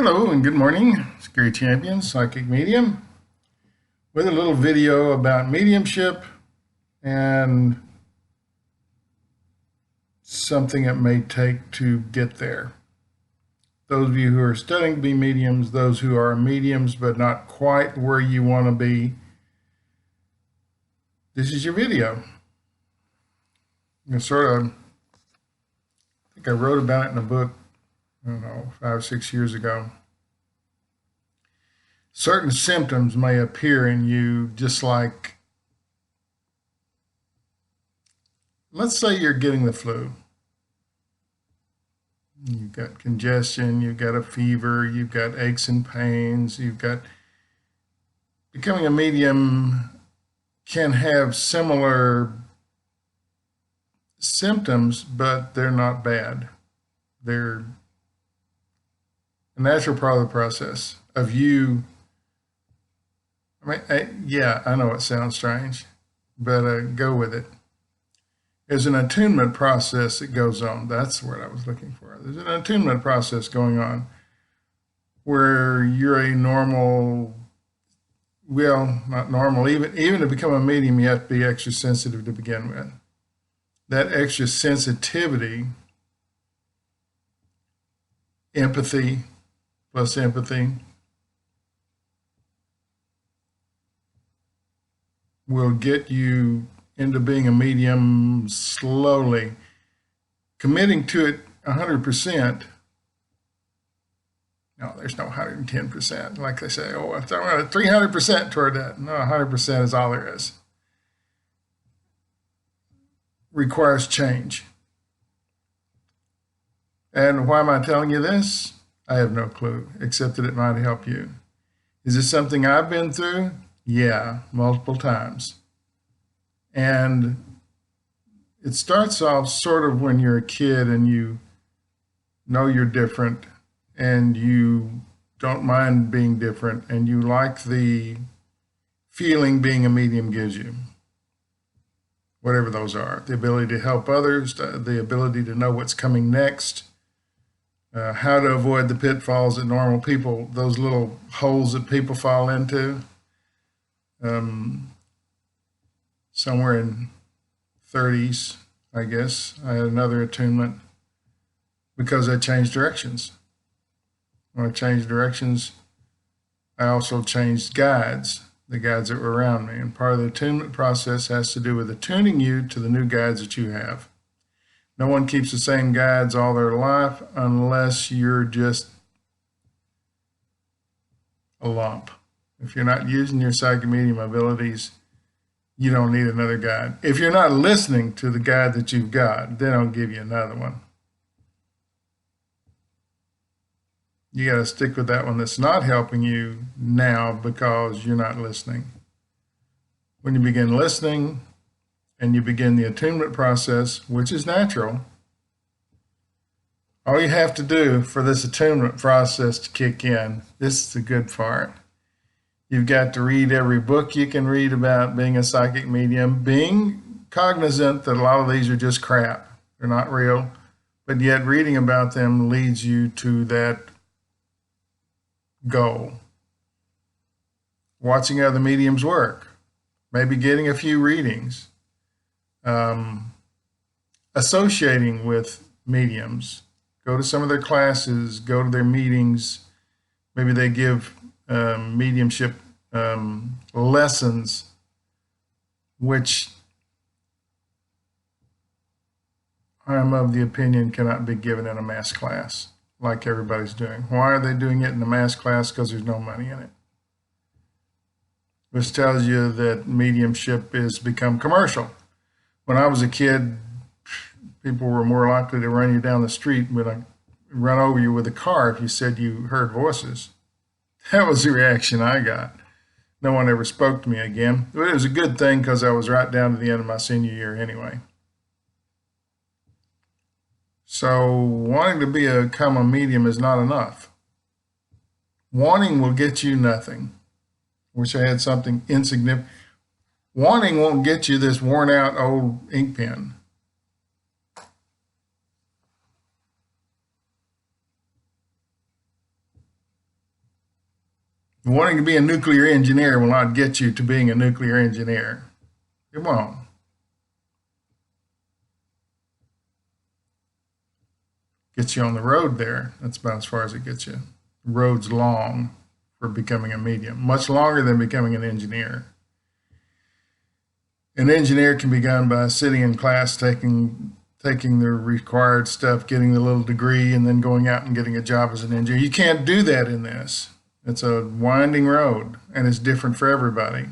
Hello and good morning, Scary Champion, Psychic Medium, with a little video about mediumship and something it may take to get there. Those of you who are studying to be mediums, those who are mediums but not quite where you want to be, this is your video. I think I wrote about it in a book, I don't know, 5 or 6 years ago. Certain symptoms may appear in you just like, let's say you're getting the flu. You've got congestion, you've got a fever, you've got aches and pains, becoming a medium can have similar symptoms, but they're not bad. They're a natural part of the process of you. I know it sounds strange, but go with it. There's an attunement process that goes on. That's the word I was looking for. There's an attunement process going on where you're a normal, well, not normal, even to become a medium, you have to be extra sensitive to begin with. That extra sensitivity, empathy plus empathy, will get you into being a medium slowly. Committing to it 100%, no, there's no 110%. Like they say, oh, I'm 300% toward that. No, 100% is all there is. Requires change. And why am I telling you this? I have no clue, except that it might help you. Is this something I've been through? Yeah, multiple times. And it starts off sort of when you're a kid and you know you're different and you don't mind being different and you like the feeling being a medium gives you. Whatever those are, the ability to help others, the ability to know what's coming next, how to avoid the pitfalls that normal people, those little holes that people fall into. Somewhere in 30s, I guess, I had another attunement because I changed directions. When I changed directions, I also changed guides, the guides that were around me. And part of the attunement process has to do with attuning you to the new guides that you have. No one keeps the same guides all their life unless you're just a lump. If you're not using your psychic medium abilities, you don't need another guide. If you're not listening to the guide that you've got, then I'll give you another one. You got to stick with that one that's not helping you now because you're not listening. When you begin listening and you begin the attunement process, which is natural, all you have to do for this attunement process to kick in, this is the good part. You've got to read every book you can read about being a psychic medium, being cognizant that a lot of these are just crap. They're not real, but yet reading about them leads you to that goal. Watching other mediums work, maybe getting a few readings, associating with mediums, go to some of their classes, go to their meetings. Maybe they give mediumship lessons, which I'm of the opinion cannot be given in a mass class like everybody's doing. Why are they doing it in a mass class? Because there's no money in it. Which tells you that mediumship has become commercial. When I was a kid, people were more likely to run you down the street and run over you with a car if you said you heard voices. That was the reaction I got. No one ever spoke to me again. But it was a good thing because I was right down to the end of my senior year anyway. So wanting to become a medium is not enough. Wanting will get you nothing. Wish I had something insignificant. Wanting won't get you this worn out old ink pen. Wanting to be a nuclear engineer will not get you to being a nuclear engineer. It won't. Gets you on the road there. That's about as far as it gets you. The road's long for becoming a medium, much longer than becoming an engineer. An engineer can be done by sitting in class, taking the required stuff, getting the little degree, and then going out and getting a job as an engineer. You can't do that in this. It's a winding road, and it's different for everybody.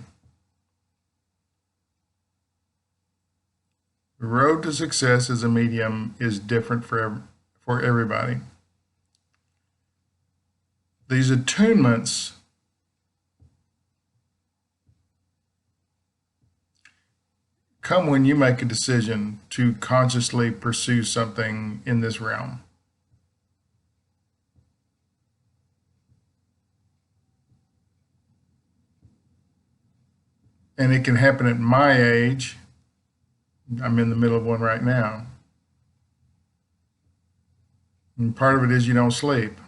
The road to success as a medium is different for everybody. These attunements come when you make a decision to consciously pursue something in this realm. And it can happen at my age. I'm in the middle of one right now. And part of it is you don't sleep.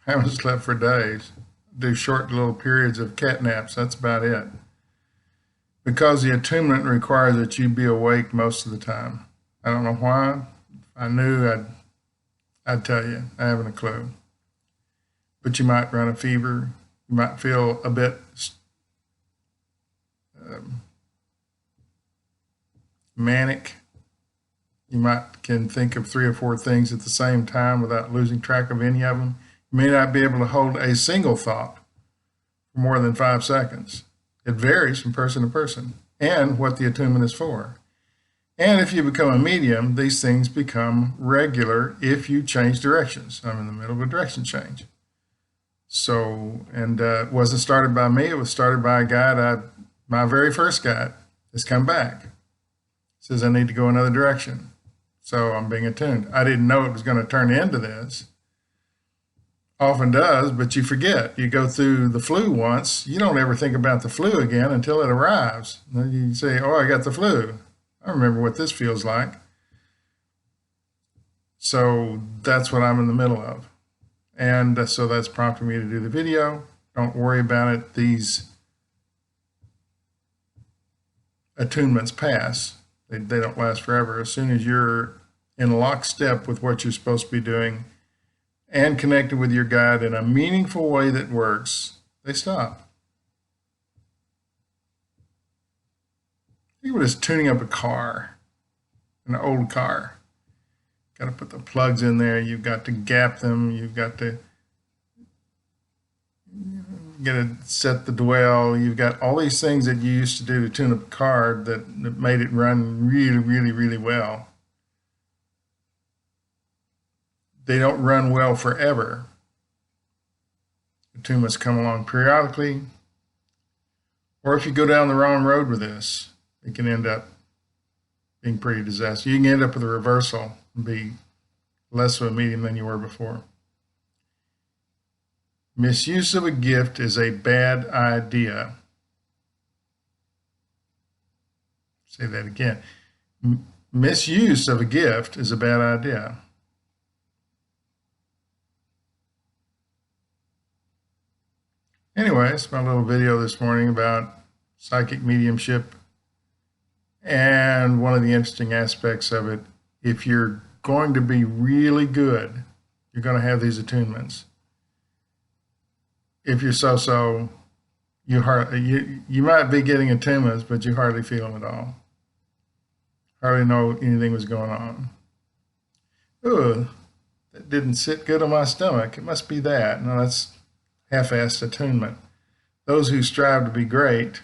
I haven't slept for days. Do short little periods of cat naps. That's about it. Because the attunement requires that you be awake most of the time. I don't know why. If I knew, I'd tell you. I haven't a clue. But you might run a fever. You might feel a bit manic. You can think of 3 or 4 things at the same time without losing track of any of them. You may not be able to hold a single thought for more than 5 seconds. It varies from person to person and what the attunement is for. And if you become a medium, these things become regular if you change directions. I'm in the middle of a direction change. So, and it wasn't started by me. It was started by a guide. My very first guide has come back. Says I need to go another direction. So I'm being attuned. I didn't know it was going to turn into this. Often does, but you forget. You go through the flu once, you don't ever think about the flu again until it arrives. Then you say, oh, I got the flu. I remember what this feels like. So that's what I'm in the middle of. And so that's prompting me to do the video. Don't worry about it. These attunements pass. They don't last forever. As soon as you're in lockstep with what you're supposed to be doing and connected with your guide in a meaningful way that works, they stop. Think of it as tuning up a car, an old car. Got to put the plugs in there. You've got to gap them. You've got to set the dwell. You've got all these things that you used to do to tune up a car that made it run really, really, really well. They don't run well forever. Attunements come along periodically. Or if you go down the wrong road with this, it can end up being pretty disastrous. You can end up with a reversal and be less of a medium than you were before. Misuse of a gift is a bad idea. Say that again. Misuse of a gift is a bad idea. Anyway, it's my little video this morning about psychic mediumship. And one of the interesting aspects of it, if you're going to be really good, you're going to have these attunements. If you're so-so, you might be getting attunements, but you hardly feel them at all. Hardly know anything was going on. Ooh, that didn't sit good on my stomach. It must be that. No, that's half-assed attunement. Those who strive to be great,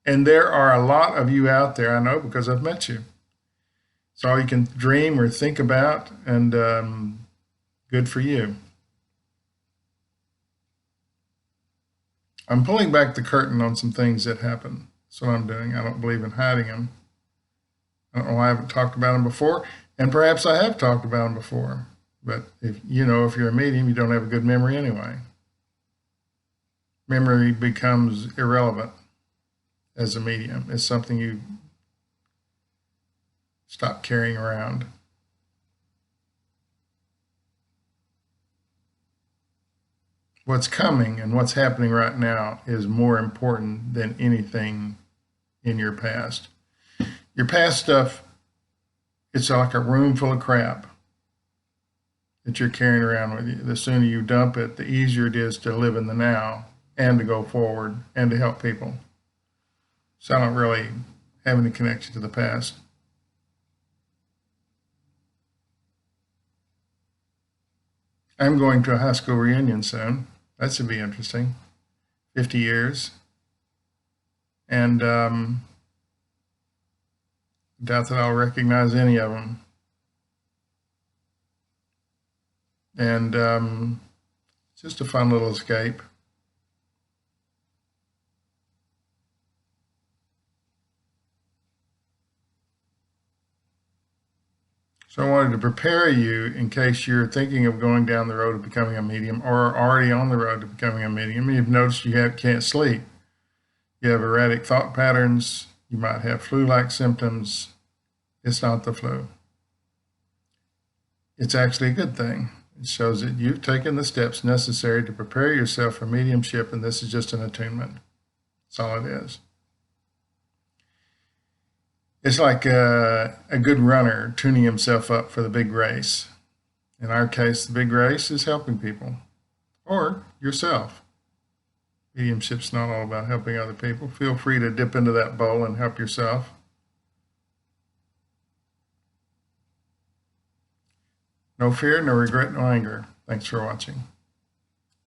and there are a lot of you out there, I know because I've met you. It's all you can dream or think about, and good for you. I'm pulling back the curtain on some things that happen. That's what I'm doing. I don't believe in hiding them. I don't know why I haven't talked about them before, and perhaps I have talked about them before. But if you're a medium, you don't have a good memory anyway. Memory becomes irrelevant as a medium. It's something you stop carrying around. what's coming and what's happening right now is more important than anything in your past. Your past stuff, it's like a room full of crap that you're carrying around with you. The sooner you dump it, the easier it is to live in the now and to go forward and to help people. So I don't really have any connection to the past. I'm going to a high school reunion soon. That should be interesting. 50 years. And doubt that I'll recognize any of them. And just a fun little escape. So I wanted to prepare you in case you're thinking of going down the road of becoming a medium or are already on the road to becoming a medium. You've noticed you can't sleep. You have erratic thought patterns. You might have flu-like symptoms. It's not the flu. It's actually a good thing. It shows that you've taken the steps necessary to prepare yourself for mediumship, and this is just an attunement. That's all it is. It's like a good runner tuning himself up for the big race. In our case, the big race is helping people or yourself. Mediumship's not all about helping other people. Feel free to dip into that bowl and help yourself. No fear, no regret, no anger. Thanks for watching.